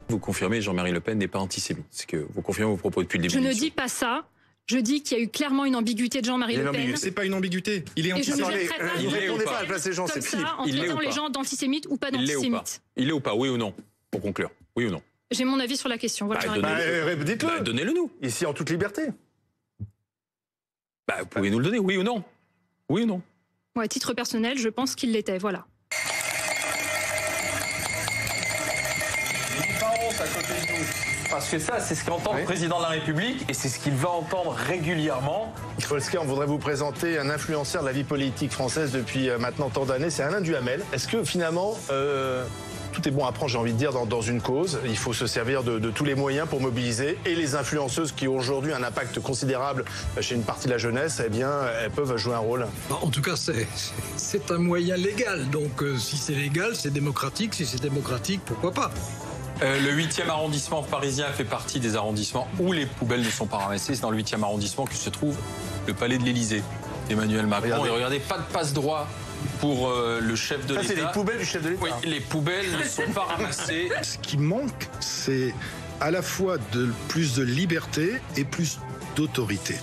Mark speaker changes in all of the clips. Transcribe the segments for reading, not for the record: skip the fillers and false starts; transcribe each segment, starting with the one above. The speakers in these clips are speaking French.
Speaker 1: Vous confirmez Jean-Marie Le Pen n'est pas antisémite. C'est que vous confirmez vos propos depuis le début.
Speaker 2: Je ne dis pas ça. Je dis qu'il y a eu clairement une ambiguïté de Jean-Marie Le Pen.
Speaker 3: C'est pas une ambiguïté. Il est antisémite.
Speaker 1: Il est ou pas?
Speaker 2: Comme ça, en traitant les gens d'antisémites ou pas d'antisémites.
Speaker 1: Il est ou pas? Oui ou non? Pour conclure. Oui ou non?
Speaker 2: J'ai mon avis sur la question. Voilà,
Speaker 3: dites-le.
Speaker 1: Donnez-le nous.
Speaker 3: Ici, en toute liberté.
Speaker 1: Vous pouvez nous le donner, oui ou non? Oui ou non?
Speaker 2: Moi, à titre personnel, je pense qu'il l'était, voilà.
Speaker 4: Parce que ça, c'est ce qu'entend le président de la République et c'est ce qu'il va entendre régulièrement.
Speaker 3: Polski, on voudrait vous présenter un influenceur de la vie politique française depuis maintenant tant d'années. C'est Alain Duhamel. Est-ce que finalement, tout est bon à prendre, j'ai envie de dire, dans une cause? Il faut se servir de tous les moyens pour mobiliser. Et les influenceuses qui ont aujourd'hui un impact considérable chez une partie de la jeunesse, eh bien, elles peuvent jouer un rôle.
Speaker 5: En tout cas, c'est un moyen légal. Donc, si c'est légal, c'est démocratique. Si c'est démocratique, pourquoi pas?
Speaker 4: Le 8e arrondissement parisien fait partie des arrondissements où les poubelles ne sont pas ramassées. C'est dans le 8e arrondissement que se trouve le palais de l'Élysée. Emmanuel Macron. Et regardez, pas de passe-droit pour le chef de l'État.
Speaker 3: C'est les poubelles du chef de l'État.
Speaker 4: Oui, les poubelles ne sont pas ramassées.
Speaker 5: Ce qui manque, c'est à la fois plus de liberté et plus d'autorité.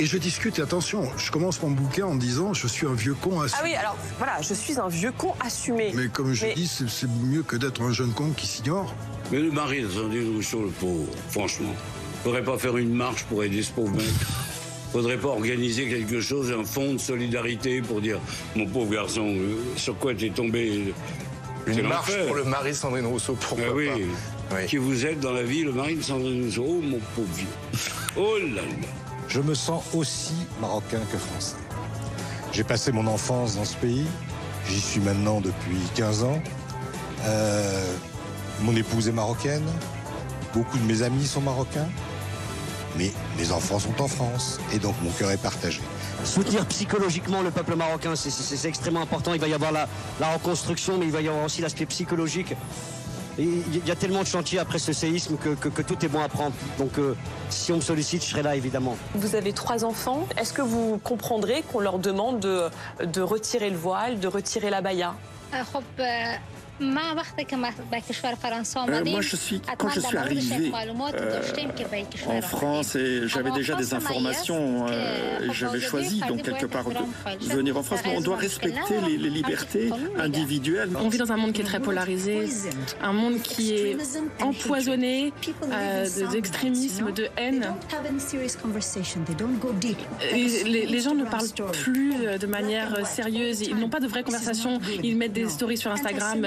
Speaker 5: Et je discute, et attention, je commence mon bouquin en disant je suis un vieux con assumé.
Speaker 6: Ah oui, alors voilà, je suis un vieux con assumé.
Speaker 5: Mais comme je dis, c'est mieux que d'être un jeune con qui s'ignore.
Speaker 7: Mais le mari de Sandrine Rousseau, le pauvre, franchement, faudrait pas faire une marche pour aider ce pauvre mec. Faudrait pas organiser quelque chose, un fonds de solidarité pour dire mon pauvre garçon, sur quoi t'es tombé?
Speaker 3: Une marche pour le mari de Sandrine Rousseau, pourquoi pas?
Speaker 7: Oui. Qui vous aide dans la vie, le mari de Sandrine Rousseau. Oh mon pauvre vieux. Oh là là.
Speaker 8: Je me sens aussi marocain que français. J'ai passé mon enfance dans ce pays. J'y suis maintenant depuis 15 ans. Mon épouse est marocaine. Beaucoup de mes amis sont marocains. Mais mes enfants sont en France. Et donc mon cœur est partagé.
Speaker 9: Soutenir psychologiquement le peuple marocain, c'est extrêmement important. Il va y avoir la reconstruction, mais il va y avoir aussi l'aspect psychologique. Il y a tellement de chantiers après ce séisme que tout est bon à prendre. Donc si on me sollicite, je serai là évidemment.
Speaker 6: Vous avez 3 enfants. Est-ce que vous comprendrez qu'on leur demande de retirer le voile, de retirer la baya?
Speaker 10: Moi, quand je suis arrivée en France, et j'avais déjà des informations, j'avais choisi donc quelque part de venir en France. Mais on doit respecter les libertés individuelles.
Speaker 2: On vit dans un monde qui est très polarisé, un monde qui est empoisonné d'extrémisme, de haine. Les gens ne parlent plus de manière sérieuse, ils n'ont pas de vraies conversations, ils mettent des stories sur Instagram.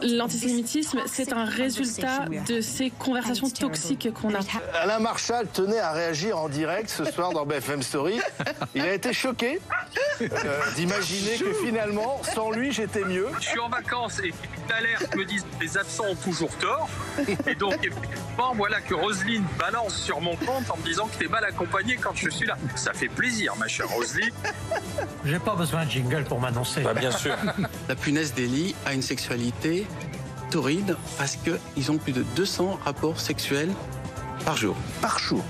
Speaker 2: L'antisémitisme, c'est un résultat de ces conversations toxiques qu'on a.
Speaker 3: Alain Marchal tenait à réagir en direct ce soir dans BFM Story. Il a été choqué d'imaginer que finalement, sans lui, j'étais mieux.
Speaker 4: Je suis en vacances et l'alerte me disent les absents ont toujours tort. Et donc, effectivement, voilà que Roselyne balance sur mon compte en me disant que t'es mal accompagné quand je suis là. Ça fait plaisir, ma chère Roselyne.
Speaker 11: J'ai pas besoin de jingle pour m'annoncer.
Speaker 4: Bien sûr.
Speaker 12: La punaise d'Eli a une sexualité torride parce qu'ils ont plus de 200 rapports sexuels par jour.
Speaker 3: Par jour.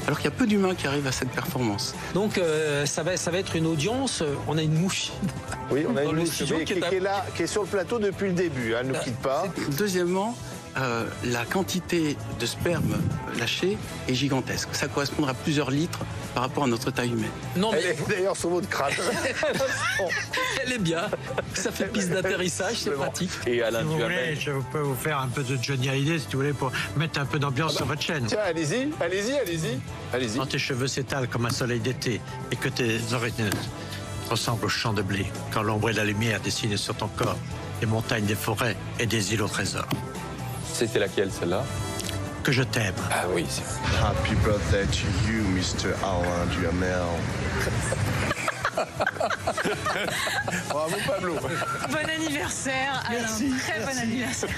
Speaker 12: Alors qu'il y a peu d'humains qui arrivent à cette performance.
Speaker 11: Donc ça va être une audience, on a une mouche.
Speaker 3: Oui, on a une mouche qui est là, qui est sur le plateau depuis le début, elle ne nous quitte pas.
Speaker 12: Deuxièmement, la quantité de sperme lâché est gigantesque. Ça correspondra à plusieurs litres par rapport à notre taille humaine.
Speaker 11: Non, mais...
Speaker 3: Elle est d'ailleurs sur votre crâne.
Speaker 11: Elle est bien. Ça fait piste d'atterrissage, c'est pratique.
Speaker 4: Et Alain
Speaker 11: Duhamel. Je peux vous faire un peu de Johnny Hallyday, si vous voulez, pour mettre un peu d'ambiance sur votre chaîne.
Speaker 3: Tiens, allez-y.
Speaker 11: Quand tes cheveux s'étalent comme un soleil d'été et que tes oreilles ressemblent au champ de blé, quand l'ombre et la lumière dessinent sur ton corps des montagnes, des forêts et des îles au trésor.
Speaker 4: C'était laquelle, celle-là?
Speaker 11: Que je t'aime.
Speaker 4: Ah oui.
Speaker 13: Happy birthday to you, Mr. Alain Duhamel.
Speaker 3: Bravo Pablo.
Speaker 6: Bon anniversaire, Alain. Très bon anniversaire.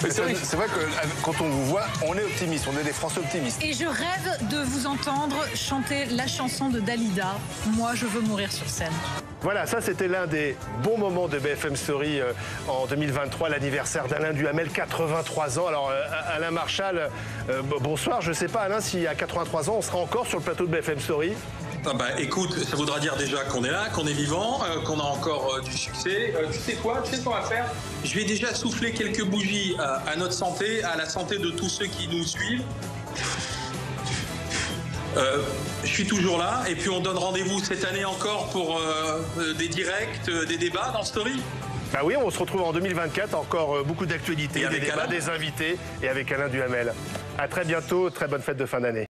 Speaker 3: C'est vrai que quand on vous voit, on est optimiste, on est des Français optimistes.
Speaker 6: Et je rêve de vous entendre chanter la chanson de Dalida, Moi je veux mourir sur scène.
Speaker 3: Voilà, ça c'était l'un des bons moments de BFM Story en 2023, l'anniversaire d'Alain Duhamel, 83 ans. Alors Alain Marchal, bonsoir, je ne sais pas Alain si à 83 ans on sera encore sur le plateau de BFM Story.
Speaker 4: Ah bah, écoute, ça voudra dire déjà qu'on est là, qu'on est vivant, qu'on a encore du succès. Tu sais quoi ce qu'on va faire? Je vais déjà souffler quelques bougies à notre santé, à la santé de tous ceux qui nous suivent. Je suis toujours là et puis on donne rendez-vous cette année encore pour des directs, des débats dans Story.
Speaker 3: Bah oui, on se retrouve en 2024, encore beaucoup d'actualités, des débats, des invités et avec Alain Duhamel. À très bientôt, très bonne fête de fin d'année.